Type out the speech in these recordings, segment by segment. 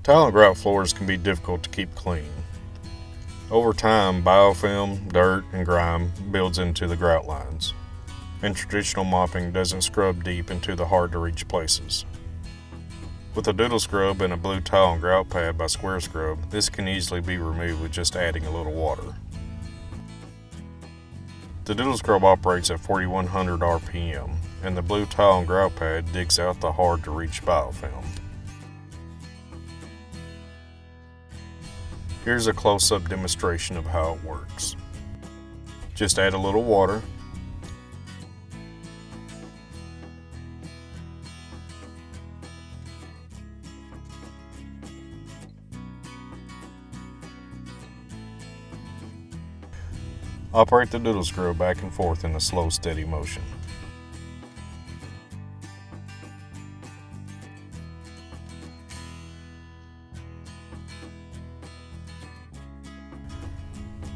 Tile and grout floors can be difficult to keep clean. Over time, biofilm, dirt, and grime builds into the grout lines, and traditional mopping doesn't scrub deep into the hard-to-reach places. With a Doodle Scrub and a blue tile and grout pad by Square Scrub, this can easily be removed with just adding a little water. The Doodle Scrub operates at 4100 RPM, and the blue tile and grout pad digs out the hard-to-reach biofilm. Here's a close-up demonstration of how it works. Just add a little water, operate the Doodle Scrub back and forth in a slow, steady motion.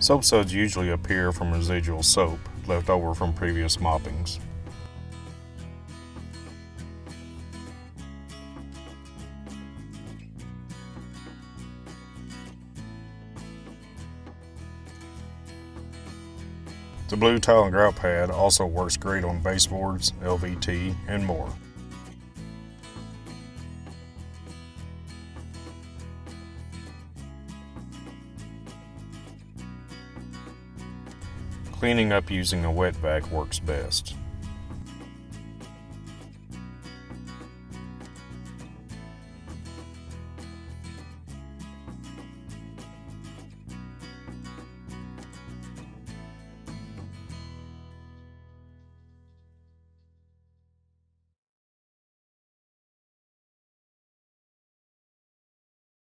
Soap suds usually appear from residual soap left over from previous moppings. The blue tile and grout pad also works great on baseboards, LVT, and more. Cleaning up using a wet vac works best.